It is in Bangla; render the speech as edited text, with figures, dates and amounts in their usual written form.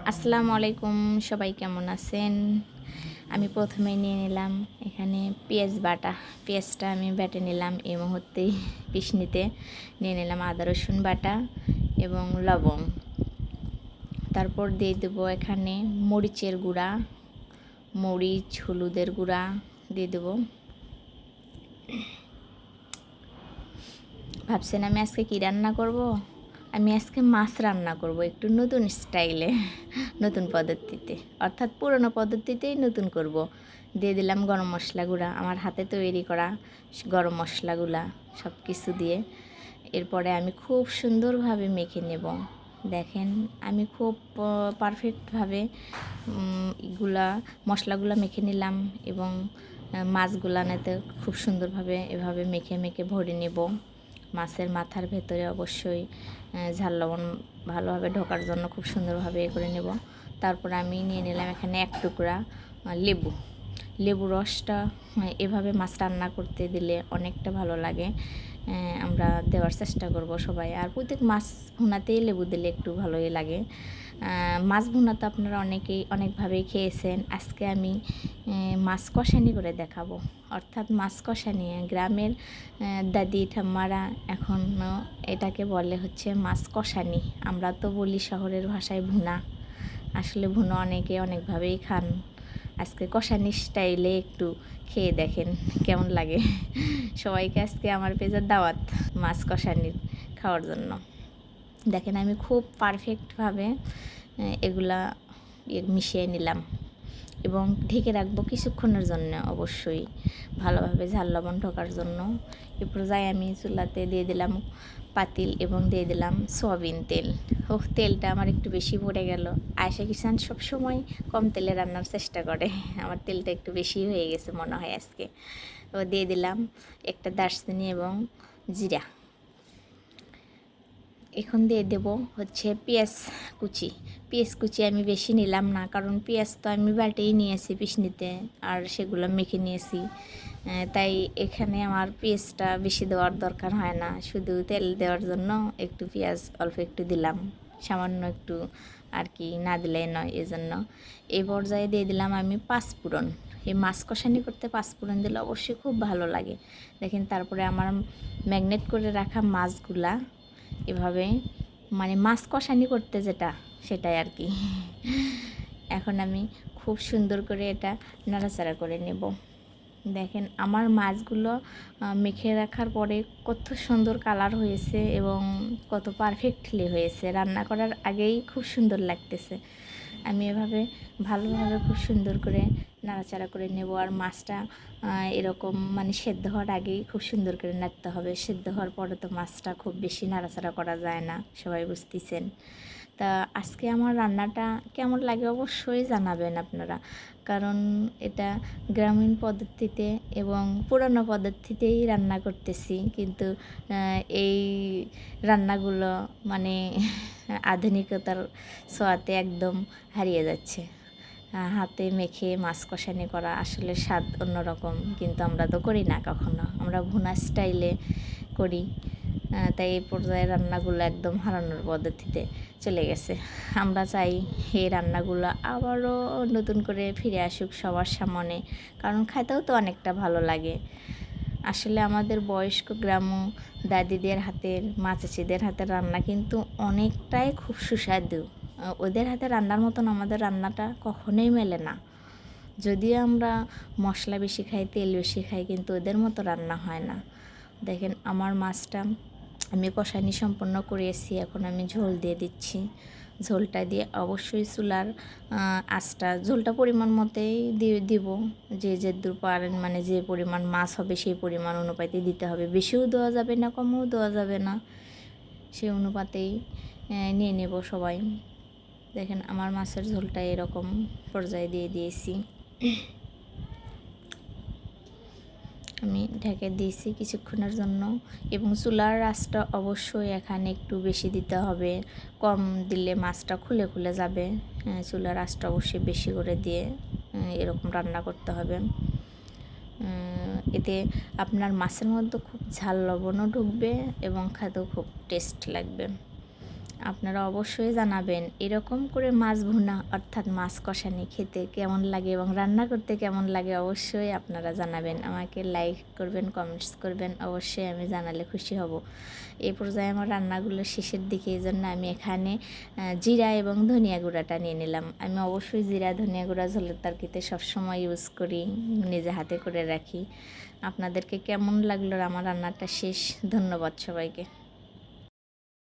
আসসালামু আলাইকুম, সবাই কেমন আছেন? আমি প্রথমে নিয়ে নিলাম এখানে পেঁয়াজ বাটা। পেঁয়াজটা আমি বেটে নিলাম এই মুহূর্তেই। পিষনিতে নিয়ে নিলাম আদা রসুন বাটা এবং লবং। তারপর দিয়ে দেবো এখানে মরিচের গুঁড়া, মরিচ, হলুদের গুঁড়া দিয়ে দেবো। ভাবছেন আমি আজকে কী রান্না করব? আমি আজকে মাছ রান্না করব একটু নতুন স্টাইলে, নতুন পদ্ধতিতে, অর্থাৎ পুরনো পদ্ধতিতেই নতুন করব। দিয়ে দিলাম গরম মশলা গুঁড়া, আমার হাতে তৈরি করা গরম মশলাগুলা সব কিছু দিয়ে। এরপরে আমি খুব সুন্দরভাবে মেখে নেব। দেখেন আমি খুব পারফেক্টভাবে এগুলা মশলাগুলো মেখে নিলাম এবং মাছগুলানেতে খুব সুন্দরভাবে এভাবে মেখে মেখে ভরে নেব। মাছের মাথার ভেতরে অবশ্যই ঝাল লবণ ভালোভাবে ঢোকার জন্য খুব সুন্দরভাবে করে নেব। তারপর আমি নিয়ে নিলাম এখানে এক টুকরা লেবু রসটা এভাবে মাছ রান্না করতে দিলে অনেকটা ভালো লাগে। আমরা দেওয়ার চেষ্টা করব সবাই। আর প্রত্যেক মাছ ভুনাতেই লেবু দিলে একটু ভালোই লাগে। মাছ ভুনা তো আপনারা অনেকেই অনেকভাবেই খেয়েছেন। আজকে আমি মাছ কষানি করে দেখাবো, অর্থাৎ মাছ কষানি। গ্রামের দাদি ঠাম্মারা এখনও এটাকে বলে হচ্ছে মাছ কষানি। আমরা তো বলি শহরের ভাষায় ভুনা। আসলে ভুনা অনেকে অনেকভাবেই খান। আজকে কষানি স্টাইলে একটু খেয়ে দেখেন কেমন লাগে। সবাইকে আজকে আমার পেজের দাওয়াত মাছ কষানির খাওয়ার জন্য। দেখেন আমি খুব পারফেক্টভাবে এগুলা মিশিয়ে নিলাম এবং ঢেকে রাখবো কিছুক্ষণের জন্য, অবশ্যই ভালোভাবে ঝাল লবণ ঢোকার জন্য। এরপর যাই আমি চুলাতে দিয়ে দিলাম পাতিল এবং দিয়ে দিলাম সয়াবিন তেল। তেলটা আমার একটু বেশি পড়ে গেল। আয়েশা কিষান সবসময় কম তেলে রান্নার চেষ্টা করে, আমার তেলটা একটু বেশি হয়ে গেছে মনে হয় আজকে। তো দিয়ে দিলাম একটা দারচিনি এবং জিরা। এখন দিয়ে দেব হচ্ছে পেঁয়াজ কুচি আমি বেশি নিলাম না, কারণ পেঁয়াজ তো আমি বাটেই নিয়েছি পিষনিতে, আর সেগুলো মেখে নিয়েছি। তাই এখানে আমার পেঁয়াজটা বেশি দেওয়ার দরকার হয় না, শুধু তেল দেওয়ার জন্য একটু পেঁয়াজ অল্প একটু দিলাম, সামান্য একটু আর কি, না দিলে নয়, এজন্য। এই পর্যায়ে দিয়ে দিলাম আমি পাঁচফোড়ন। এই মাছ কষানি করতে পাঁচফোড়ন দিলে অবশ্যই খুব ভালো লাগে। দেখেন তারপরে আমার ম্যাগনেট করে রাখা মাছগুলা এভাবে, মানে মাছ কষানি করতে যেটা সেটাই আর কি। এখন আমি খুব সুন্দর করে এটা নাড়াচাড়া করে নেব। দেখেন আমার মাছগুলো মেখে রাখার পরে কত সুন্দর কালার হয়েছে এবং কত পারফেক্টলি হয়েছে। রান্না করার আগেই খুব সুন্দর লাগতেছে। আমি এভাবে ভালোভাবে খুব সুন্দর করে নাড়াচাড়া করে নেব। আর মাছটা এরকম মানে সেদ্ধ হওয়ার আগেই খুব সুন্দর করে নাড়তে হবে। সেদ্ধ হওয়ার পরে তো মাছটা খুব বেশি নাড়াচাড়া করা যায় না, সবাই বুঝতেছেন। তা আজকে আমার রান্নাটা কেমন লাগে অবশ্যই জানাবেন আপনারা, কারণ এটা গ্রামীণ পদ্ধতিতে এবং পুরানো পদ্ধতিতেই রান্না করতেছি, কিন্তু এই রান্নাগুলো মানে আধুনিকতার ছোঁয়াতে একদম হারিয়ে যাচ্ছে। হাতে মেখে মাছ কষানি করা আসলে স্বাদ অন্যরকম, কিন্তু আমরা তো করি না কখনো, আমরা ভুনা স্টাইলে করি। তাই এই পর্যায়ে রান্নাগুলো একদম হারানোর পদ্ধতিতে চলে গেছে। আমরা চাই এই রান্নাগুলো আবারও নতুন করে ফিরে আসুক সবার সামনে, কারণ খাইতেও তো অনেকটা ভালো লাগে। আসলে আমাদের বয়স্ক গ্রাম্য দাদিদের হাতের, মা চাচিদের হাতের রান্না কিন্তু অনেকটাই খুব সুস্বাদু। ওদের হাতে রান্নার মতন আমাদের রান্নাটা কখনোই মেলে না। যদিও আমরা মশলা বেশি খাই, তেল বেশি খাই, কিন্তু ওদের মতো রান্না হয় না। দেখেন আমার মাছটা আমি কষানি সম্পন্ন করেছি, এখন আমি ঝোল দিয়ে দিচ্ছি। ঝোলটা দিয়ে অবশ্যই চুলার আঁচটা, ঝোলটা পরিমাণ মতেই দিয়ে দিব, যে দূর পারেন, মানে যে পরিমাণ মাছ হবে সেই পরিমাণ অনুপাতে দিতে হবে। বেশিও দেওয়া যাবে না, কমও দেওয়া যাবে না, সেই অনুপাতেই নিয়ে নেব সবাই। দেখেন আমার মাছের ঝোলটা এরকম পর্যায়ে দিয়ে দিয়েছি। আমি ঢেকে দিয়েছি কিছুক্ষণের জন্য, এবং চুলার আঁচটা অবশ্যই এখানে একটু বেশি দিতে হবে, কম দিলে মাছটা খুলে খুলে যাবে। চুলার আঁচটা অবশ্যই বেশি করে দিয়ে এরকম রান্না করতে হবে। এতে আপনার মাছের মধ্যে খুব ঝাল লবণও ঢুকবে এবং খেতেও খুব টেস্ট লাগবে। আপনারা অবশ্যই জানাবেন এরকম করে মাছ ভুনা অর্থাৎ মাছ কষানি খেতে কেমন লাগে এবং রান্না করতে কেমন লাগে, অবশ্যই আপনারা জানাবেন। আমাকে লাইক করবেন, কমেন্টস করবেন, অবশ্যই আমি জানালে খুশি হব। এই পর্যায়ে আমার রান্নাগুলো শেষের দিকে, এই জন্য আমি এখানে জিরা এবং ধনিয়া গুঁড়াটা নিয়ে নিলাম। আমি অবশ্যই জিরা ধনিয়া গুঁড়া ঝোলের তরকারিতে সবসময় ইউজ করি, নিজে হাতে করে রাখি। আপনাদেরকে কেমন লাগলো আমার রান্নাটা শেষ? ধন্যবাদ সবাইকে।